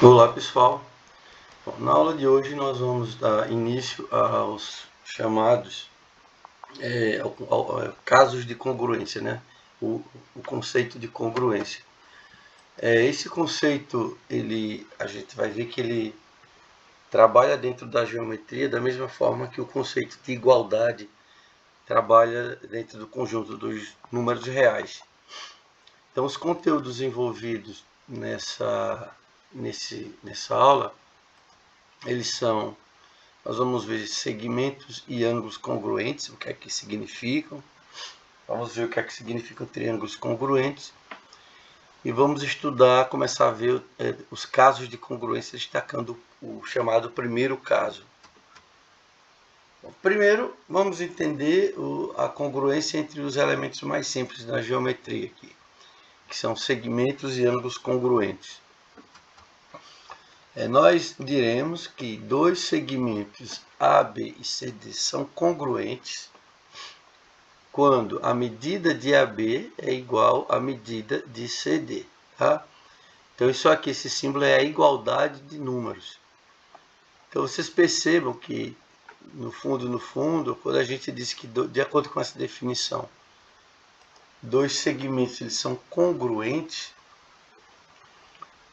Olá pessoal, bom, na aula de hoje nós vamos dar início aos chamados casos de congruência, né? O conceito de congruência. Esse conceito a gente vai ver que ele trabalha dentro da geometria da mesma forma que o conceito de igualdade trabalha dentro do conjunto dos números reais. Então os conteúdos envolvidos nessa aula nós vamos ver segmentos e ângulos congruentes, o que é que significam. Vamos ver o que é que significam triângulos congruentes. E vamos começar a ver os casos de congruência, destacando o chamado primeiro caso. Bom, primeiro, vamos entender a congruência entre os elementos mais simples da geometria aqui, que são segmentos e ângulos congruentes. Nós diremos que dois segmentos AB e CD são congruentes quando a medida de AB é igual à medida de CD. Tá? Então, isso aqui, esse símbolo é a igualdade de números. Então, vocês percebam que, no fundo, quando a gente diz que, de acordo com essa definição, dois segmentos eles são congruentes,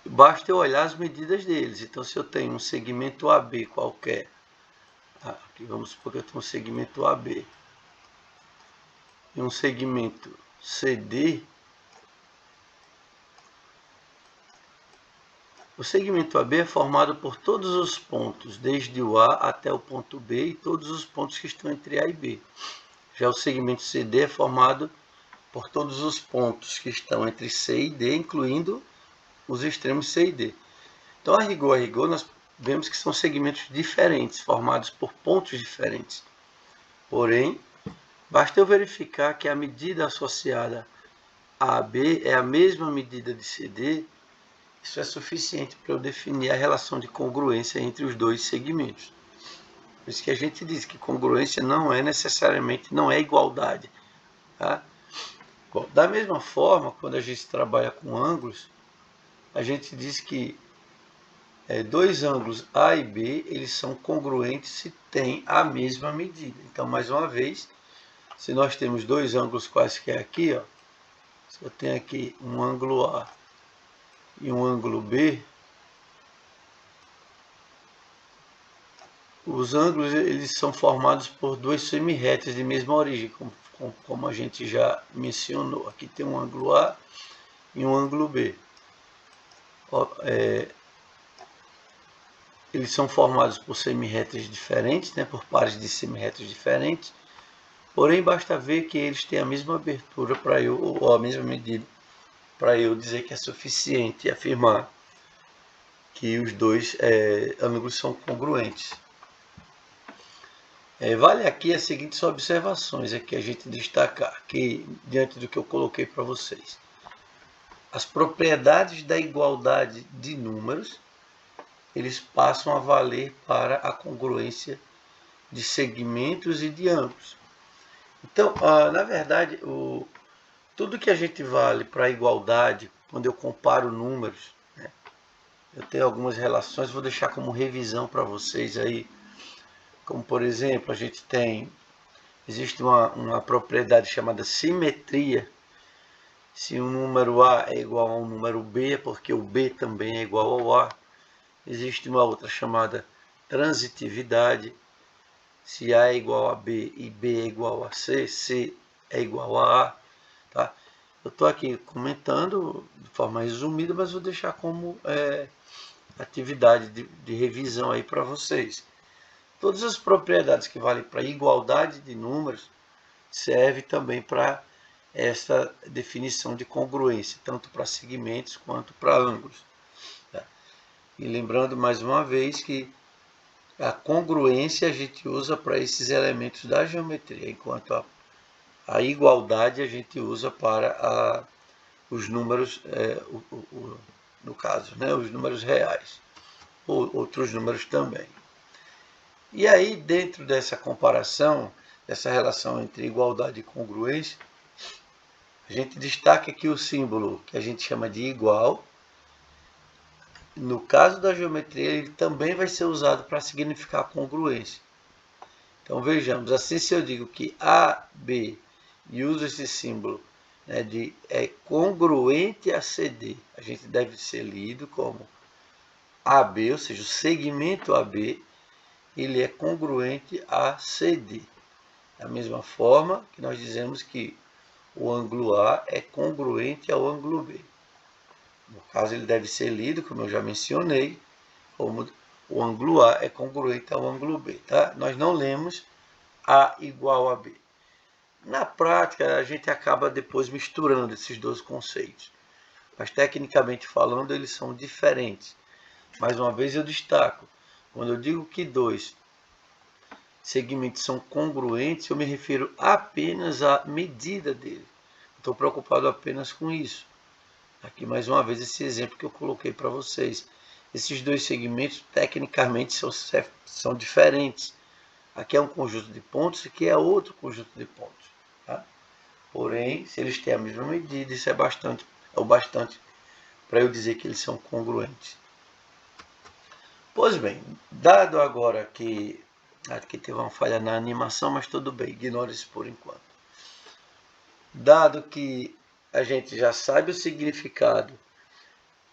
basta eu olhar as medidas deles. Então, se eu tenho um segmento AB qualquer, aqui vamos supor que eu tenho um segmento AB e um segmento CD, o segmento AB é formado por todos os pontos, desde o A até o ponto B e todos os pontos que estão entre A e B. Já o segmento CD é formado por todos os pontos que estão entre C e D, incluindo os extremos C e D. Então, a rigor, nós vemos que são segmentos diferentes, formados por pontos diferentes. Porém, basta eu verificar que a medida associada a AB é a mesma medida de CD, isso é suficiente para eu definir a relação de congruência entre os dois segmentos. Por isso que a gente diz que congruência não é necessariamente, não é igualdade. Tá? Bom, da mesma forma, quando a gente trabalha com ângulos, a gente diz que dois ângulos A e B, eles são congruentes se têm a mesma medida. Então, mais uma vez, se nós temos dois ângulos quaisquer aqui, ó, se eu tenho aqui um ângulo A e um ângulo B, os ângulos eles são formados por duas semi-retas de mesma origem, como a gente já mencionou. Aqui tem um ângulo A e um ângulo B. Eles são formados por semi-retas diferentes, né, por pares de semi-retas diferentes. Porém, basta ver que eles têm a mesma abertura ou a mesma medida, para eu dizer que é suficiente afirmar que os dois ângulos são congruentes. Vale aqui as seguintes observações aqui a gente destacar, aqui, diante do que eu coloquei para vocês. As propriedades da igualdade de números, eles passam a valer para a congruência de segmentos e de ângulos. Então, na verdade, tudo que a gente vale para a igualdade, quando eu comparo números, né, eu tenho algumas relações, vou deixar como revisão para vocês aí. Como, por exemplo, existe uma propriedade chamada simetria. Se um número A é igual a um número B, é porque o B também é igual ao A. Existe uma outra chamada transitividade. Se A é igual a B e B é igual a C, C é igual a A. Tá? Eu estou aqui comentando de forma resumida, mas vou deixar como atividade de revisão aí para vocês. Todas as propriedades que valem para igualdade de números servem também para essa definição de congruência, tanto para segmentos quanto para ângulos. Tá? E lembrando mais uma vez que a congruência a gente usa para esses elementos da geometria, enquanto a igualdade a gente usa para os números, no caso, né, os números reais, ou outros números também. E aí, dentro dessa comparação, dessa relação entre igualdade e congruência, a gente destaca aqui o símbolo que a gente chama de igual no caso da geometria, ele também vai ser usado para significar congruência. Então vejamos, assim se eu digo que AB e uso esse símbolo, né, de é congruente a CD, a gente deve ser lido como AB, ou seja, o segmento AB, ele é congruente a CD. Da mesma forma que nós dizemos que o ângulo A é congruente ao ângulo B. No caso, ele deve ser lido, como eu já mencionei, como o ângulo A é congruente ao ângulo B. Tá? Nós não lemos A igual a B. Na prática, a gente acaba depois misturando esses dois conceitos. Mas, tecnicamente falando, eles são diferentes. Mais uma vez, eu destaco. Quando eu digo que dois segmentos são congruentes, eu me refiro apenas à medida dele. Estou preocupado apenas com isso. Aqui, mais uma vez, esse exemplo que eu coloquei para vocês. Esses dois segmentos, tecnicamente, são diferentes. Aqui é um conjunto de pontos, aqui é outro conjunto de pontos. Tá? Porém, se eles têm a mesma medida, isso é o bastante para eu dizer que eles são congruentes. Pois bem, dado agora que aqui teve uma falha na animação, mas tudo bem, ignore isso por enquanto. Dado que a gente já sabe o significado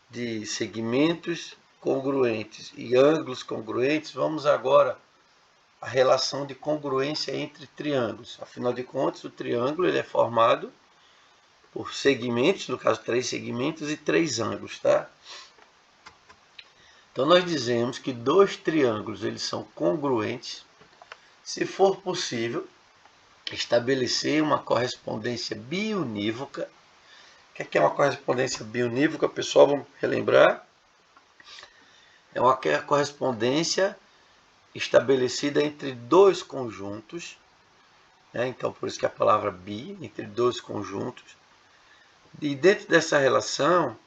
de segmentos congruentes e ângulos congruentes, vamos agora à relação de congruência entre triângulos. Afinal de contas, o triângulo ele é formado por segmentos, no caso 3 segmentos e 3 ângulos, tá? Então nós dizemos que dois triângulos eles são congruentes se for possível estabelecer uma correspondência biunívoca. O que é uma correspondência biunívoca, pessoal? Vamos relembrar. É uma correspondência estabelecida entre dois conjuntos, né? Então por isso que a palavra bi, entre dois conjuntos. E dentro dessa relação,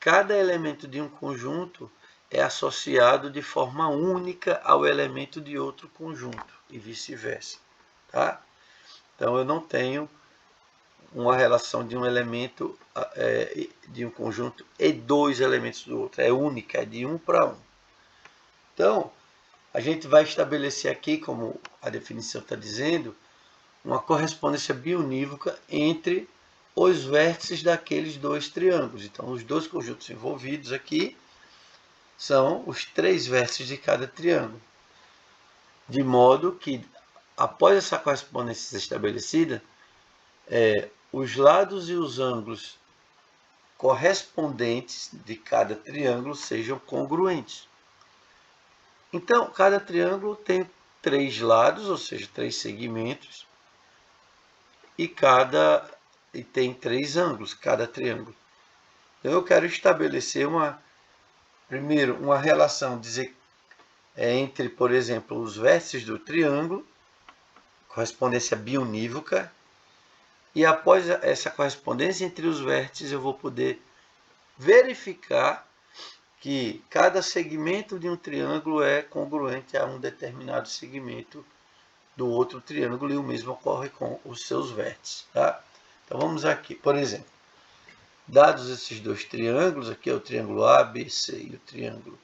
cada elemento de um conjunto é associado de forma única ao elemento de outro conjunto e vice-versa, tá? Então eu não tenho uma relação de um elemento de um conjunto e dois elementos do outro, é única, é de um para um. Então a gente vai estabelecer aqui, como a definição está dizendo, uma correspondência biunívoca entre os vértices daqueles dois triângulos. Então os dois conjuntos envolvidos aqui são os 3 vértices de cada triângulo. De modo que, após essa correspondência ser estabelecida, os lados e os ângulos correspondentes de cada triângulo sejam congruentes. Então, cada triângulo tem 3 lados, ou seja, 3 segmentos, e tem 3 ângulos, cada triângulo. Então, eu quero estabelecer primeiro, uma relação entre, por exemplo, os vértices do triângulo, correspondência biunívoca, e após essa correspondência entre os vértices, eu vou poder verificar que cada segmento de um triângulo é congruente a um determinado segmento do outro triângulo, e o mesmo ocorre com os seus vértices. Tá? Então vamos aqui, por exemplo, dados esses dois triângulos, aqui é o triângulo ABC e o triângulo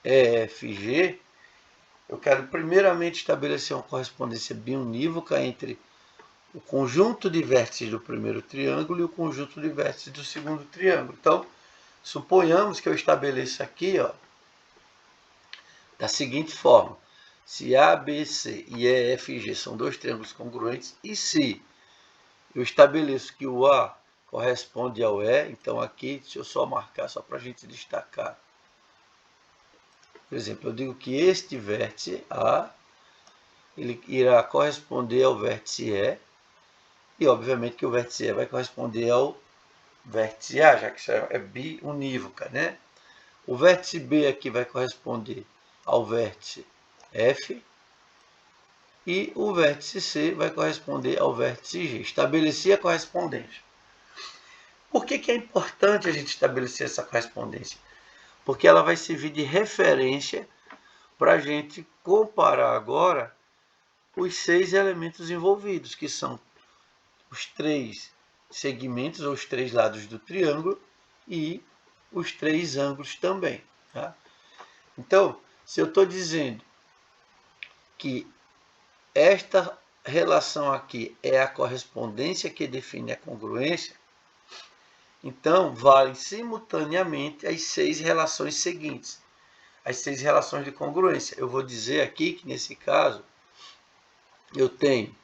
EFG, eu quero primeiramente estabelecer uma correspondência biunívoca entre o conjunto de vértices do primeiro triângulo e o conjunto de vértices do segundo triângulo. Então, suponhamos que eu estabeleça aqui, da seguinte forma: se ABC e EFG são dois triângulos congruentes, e se eu estabeleço que o A corresponde ao E, então aqui, deixa eu só marcar, só para a gente destacar. Por exemplo, eu digo que este vértice A, ele irá corresponder ao vértice E, e obviamente que o vértice E vai corresponder ao vértice A, já que isso é biunívoca, né? O vértice B aqui vai corresponder ao vértice F, e o vértice C vai corresponder ao vértice G. Estabeleci a correspondência. Por que é importante a gente estabelecer essa correspondência? Porque ela vai servir de referência para a gente comparar agora os 6 elementos envolvidos, que são os 3 segmentos ou os 3 lados do triângulo e os três ângulos também. Tá? Então, se eu estou dizendo que esta relação aqui é a correspondência que define a congruência, então valem simultaneamente as 6 relações seguintes, as 6 relações de congruência. Eu vou dizer aqui que nesse caso eu tenho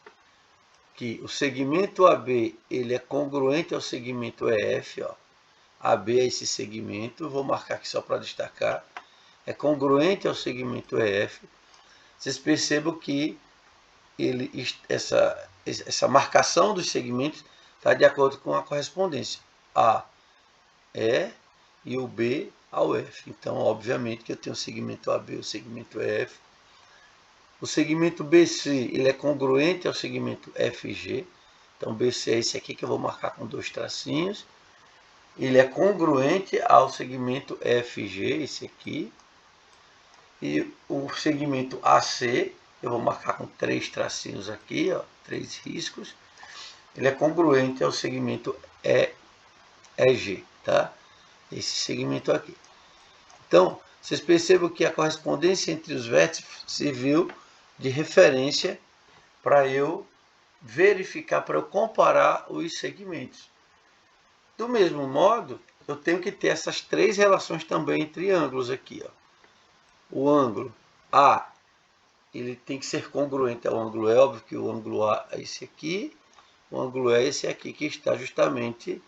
que o segmento AB ele é congruente ao segmento EF, ó. AB é esse segmento, vou marcar aqui só para destacar, é congruente ao segmento EF. Vocês percebam que essa marcação dos segmentos está de acordo com a correspondência A, E e o B ao F. Então, obviamente que eu tenho o segmento AB e o segmento EF. O segmento BC ele é congruente ao segmento FG. Então, BC é esse aqui que eu vou marcar com 2 tracinhos. Ele é congruente ao segmento FG, esse aqui. E o segmento AC, eu vou marcar com 3 tracinhos aqui, ó, 3 riscos. Ele é congruente ao segmento EG, tá? Esse segmento aqui. Então, vocês percebam que a correspondência entre os vértices serviu de referência para eu verificar, para eu comparar os segmentos. Do mesmo modo, eu tenho que ter essas 3 relações também entre ângulos aqui, ó. O ângulo A, ele tem que ser congruente ao ângulo E, óbvio que o ângulo A é esse aqui, o ângulo E é esse aqui, que está justamente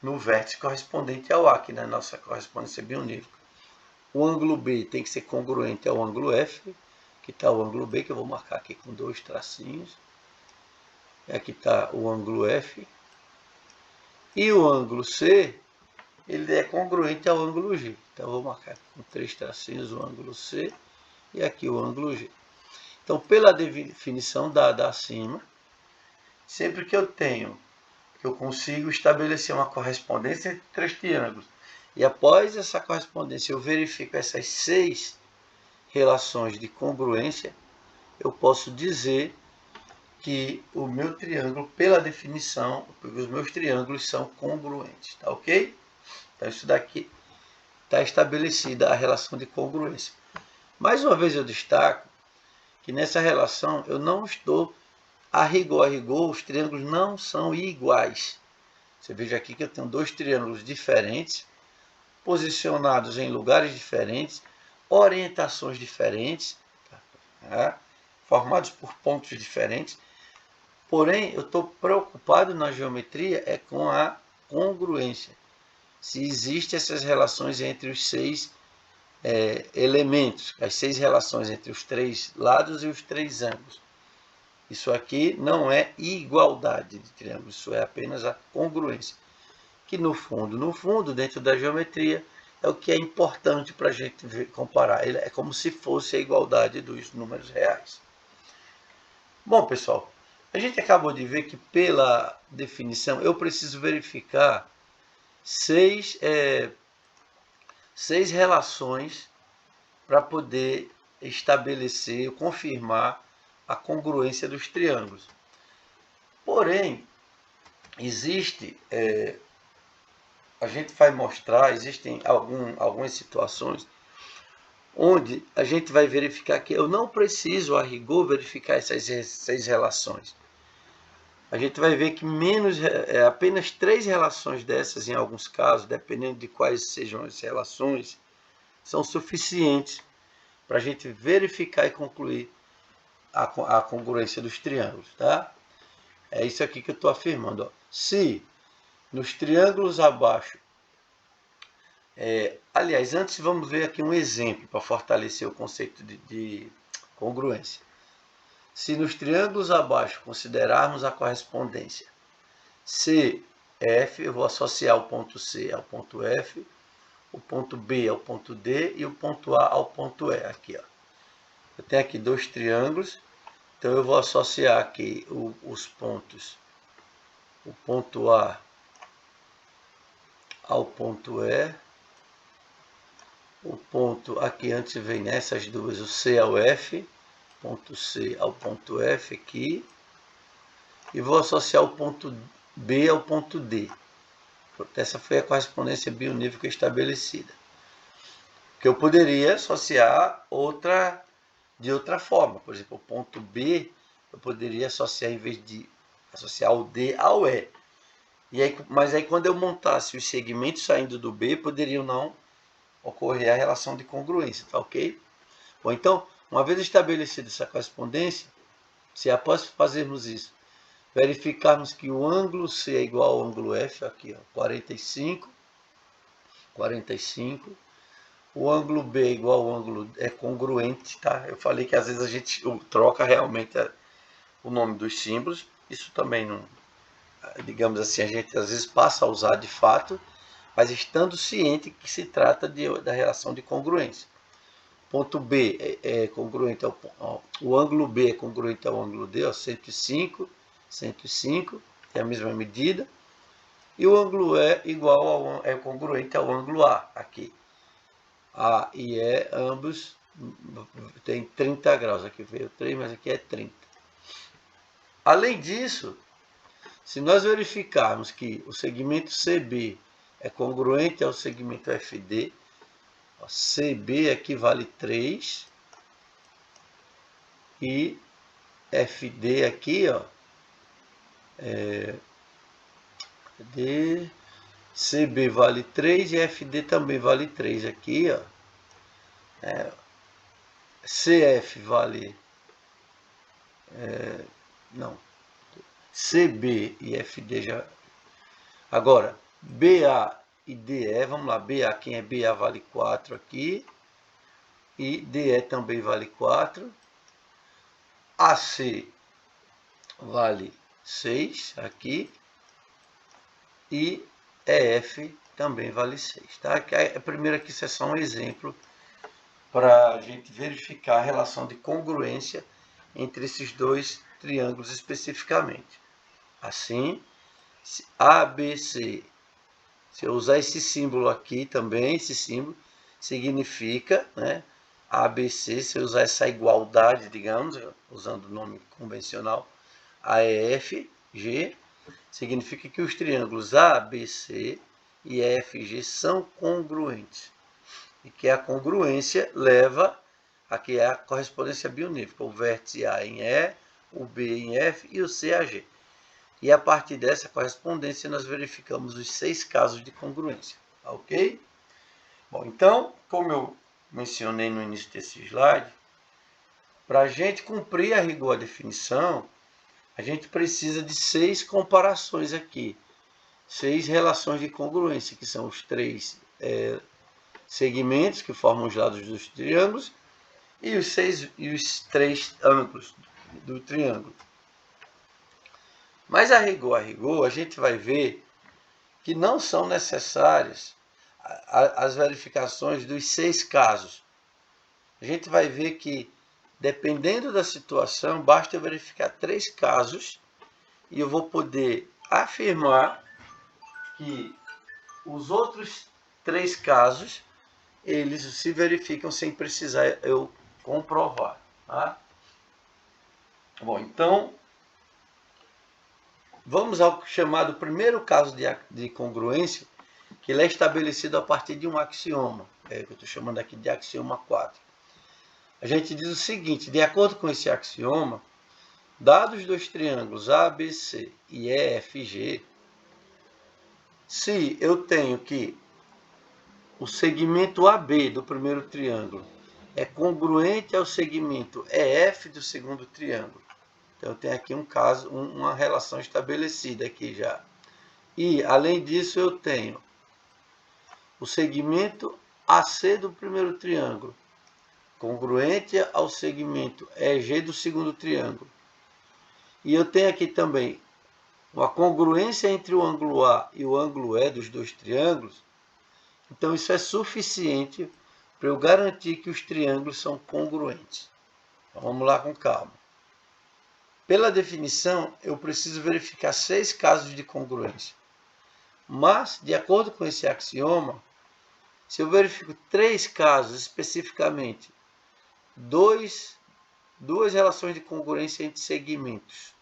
no vértice correspondente ao A, aqui na nossa correspondência bionívoca. O ângulo B tem que ser congruente ao ângulo F, que está o ângulo B, que eu vou marcar aqui com 2 tracinhos. Aqui está o ângulo F. E o ângulo C, ele é congruente ao ângulo G. Então, eu vou marcar aqui com 3 tracinhos o ângulo C e aqui o ângulo G. Então, pela definição dada acima, sempre que eu consigo estabelecer uma correspondência entre 3 triângulos, e após essa correspondência eu verifico essas 6 relações de congruência, eu posso dizer que o meu triângulo, pela definição, os meus triângulos são congruentes, tá ok? Então, isso daqui está estabelecida a relação de congruência. Mais uma vez eu destaco que nessa relação eu não estou a rigor, os triângulos não são iguais. Você veja aqui que eu tenho 2 triângulos diferentes, posicionados em lugares diferentes, orientações diferentes, tá? Formados por pontos diferentes. Porém, eu estou preocupado na geometria é com a congruência. Se existem essas relações entre os 6 elementos, as 6 relações entre os 3 lados e os 3 ângulos. Isso aqui não é igualdade de triângulos, isso é apenas a congruência. Que no fundo, dentro da geometria, é o que é importante para a gente comparar. Ele é como se fosse a igualdade dos números reais. Bom, pessoal, a gente acabou de ver que pela definição eu preciso verificar 6 relações para poder estabelecer, confirmar a congruência dos triângulos. Porém, a gente vai mostrar, existem algumas situações onde a gente vai verificar que eu não preciso, a rigor, verificar essas 6 relações. A gente vai ver que apenas 3 relações dessas, em alguns casos, dependendo de quais sejam as relações, são suficientes para a gente verificar e concluir a congruência dos triângulos, tá? É isso aqui que eu estou afirmando. Ó. Se nos triângulos abaixo... aliás, antes vamos ver aqui um exemplo para fortalecer o conceito de congruência. Se nos triângulos abaixo considerarmos a correspondência CF, eu vou associar o ponto C ao ponto F, o ponto B ao ponto D e o ponto A ao ponto E. Aqui, ó. Eu tenho aqui 2 triângulos, então eu vou associar aqui os pontos, o ponto A ao ponto E, o ponto aqui antes vem nessas duas, o C ao F, ponto C ao ponto F aqui, e vou associar o ponto B ao ponto D. Essa foi a correspondência bionívoca estabelecida. Que eu poderia associar de outra forma. Por exemplo, o ponto B, eu poderia associar, em vez de associar o D ao E. Mas aí quando eu montasse os segmentos saindo do B, poderiam não ocorrer a relação de congruência, tá ok? Bom, então, uma vez estabelecida essa correspondência, se após fazermos isso, verificarmos que o ângulo C é igual ao ângulo F, aqui, ó, 45, o ângulo B é igual ao ângulo, é congruente, tá? Eu falei que às vezes a gente troca realmente o nome dos símbolos, isso também não, digamos assim, a gente às vezes passa a usar de fato, mas estando ciente que se trata da relação de congruência. Ponto B é congruente o ângulo B é congruente ao ângulo D, ó, 105, tem a mesma medida. E o ângulo E é congruente ao ângulo A, aqui. A e E, ambos tem 30 graus. Aqui veio 3, mas aqui é 30. Além disso, se nós verificarmos que o segmento CB é congruente ao segmento FD, ó, CB aqui vale 3 e FD aqui, ó, CB vale 3 e FD também vale 3 aqui, ó. CF vale não, CB e FD já. Agora, BA e DE, vamos lá, BA, quem é BA vale 4 aqui, e DE também vale 4, AC vale 6 aqui, e EF também vale 6. Tá? A primeira aqui é só um exemplo para a gente verificar a relação de congruência entre esses dois triângulos especificamente. Assim, ABC, se eu usar esse símbolo aqui também, esse símbolo significa, né, ABC, se eu usar essa igualdade, digamos, usando o nome convencional, AEFG, significa que os triângulos ABC e EFG são congruentes. E que a congruência leva a que é a correspondência bionívoca, o vértice A em E, o B em F e o C a G. E a partir dessa correspondência nós verificamos os 6 casos de congruência, ok? Bom, então, como eu mencionei no início desse slide, para a gente cumprir a rigor a definição, a gente precisa de 6 comparações aqui, 6 relações de congruência, que são os 3 segmentos que formam os lados dos triângulos e os 3 ângulos do triângulo. Mas a rigor, a gente vai ver que não são necessárias as verificações dos 6 casos. A gente vai ver que, dependendo da situação, basta verificar 3 casos e eu vou poder afirmar que os outros 3 casos, eles se verificam sem precisar eu comprovar. Tá? Bom, então, vamos ao chamado primeiro caso de congruência, que ele é estabelecido a partir de um axioma, que eu estou chamando aqui de axioma 4. A gente diz o seguinte: de acordo com esse axioma, dados dois triângulos ABC e EFG, se eu tenho que o segmento AB do primeiro triângulo é congruente ao segmento EF do segundo triângulo, então eu tenho aqui um caso, uma relação estabelecida aqui já. E, além disso, eu tenho o segmento AC do primeiro triângulo, congruente ao segmento EG do segundo triângulo. E eu tenho aqui também uma congruência entre o ângulo A e o ângulo E dos dois triângulos. Então, isso é suficiente para eu garantir que os triângulos são congruentes. Então, vamos lá com calma. Pela definição, eu preciso verificar 6 casos de congruência. Mas, de acordo com esse axioma, se eu verifico 3 casos especificamente, duas relações de congruência entre segmentos,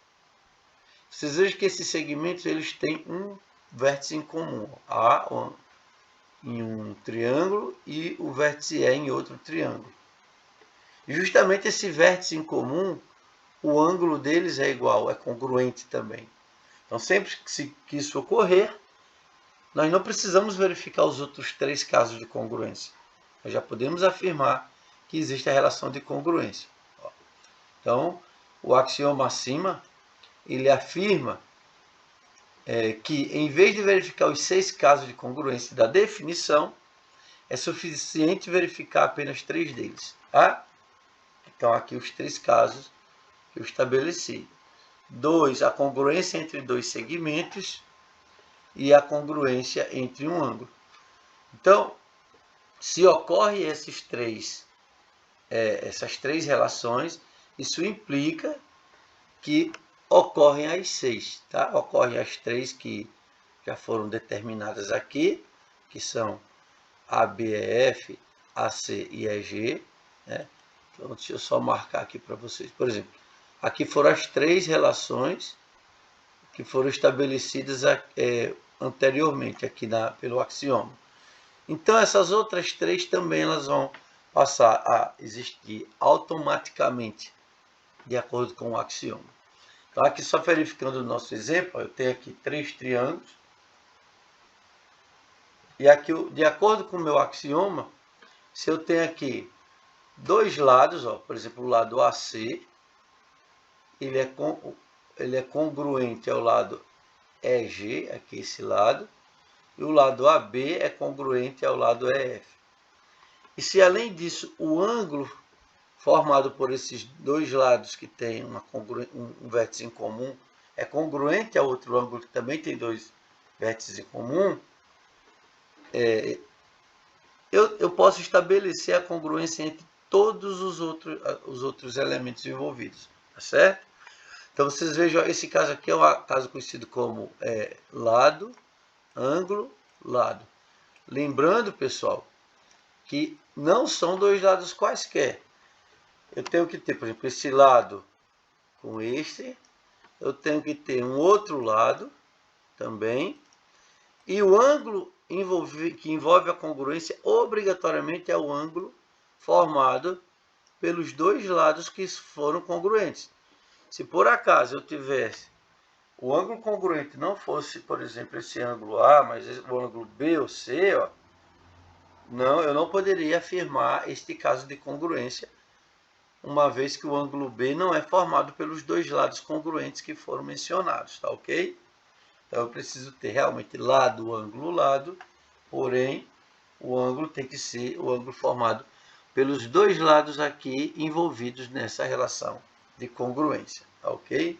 vocês vejam que esses segmentos eles têm um vértice em comum. A em um triângulo e o vértice E em outro triângulo. E justamente esse vértice em comum, o ângulo deles é igual, é congruente também. Então, sempre que isso ocorrer, nós não precisamos verificar os outros 3 casos de congruência. Nós já podemos afirmar que existe a relação de congruência. Então, o axioma acima, ele afirma que, em vez de verificar os 6 casos de congruência da definição, é suficiente verificar apenas 3 deles. Tá? Então, aqui os 3 casos que eu estabeleci. 2, a congruência entre 2 segmentos e a congruência entre um ângulo. Então, se ocorre essas três relações, isso implica que ocorrem as 6, tá? Ocorrem as 3 que já foram determinadas aqui, que são ABEF, AC e EG, né? Então, deixa eu só marcar aqui para vocês. Por exemplo, aqui foram as 3 relações que foram estabelecidas anteriormente aqui pelo axioma. Então, essas outras 3 também elas vão passar a existir automaticamente, de acordo com o axioma. Então, aqui só verificando o nosso exemplo, eu tenho aqui 3 triângulos. E aqui, de acordo com o meu axioma, se eu tenho aqui 2 lados, ó, por exemplo, o lado AC, ele é congruente ao lado EG, aqui esse lado, e o lado AB é congruente ao lado EF. E se além disso o ângulo formado por esses 2 lados que tem um vértice em comum é congruente ao outro ângulo que também tem 2 vértices em comum, eu posso estabelecer a congruência entre todos os outros elementos envolvidos, tá certo? Então vocês vejam, esse caso aqui é um caso conhecido como lado, ângulo, lado. Lembrando, pessoal, que não são 2 lados quaisquer. Eu tenho que ter, por exemplo, esse lado com este, eu tenho que ter um outro lado também, e o ângulo que envolve a congruência obrigatoriamente é o ângulo formado pelos 2 lados que foram congruentes. Se por acaso eu tivesse o ângulo congruente não fosse, por exemplo, esse ângulo A, mas o ângulo B ou C, ó, eu não poderia afirmar este caso de congruência, uma vez que o ângulo B não é formado pelos 2 lados congruentes que foram mencionados, tá ok? Então eu preciso ter realmente lado, ângulo, lado, porém o ângulo tem que ser o ângulo formado pelos 2 lados aqui envolvidos nessa relação de congruência, tá ok?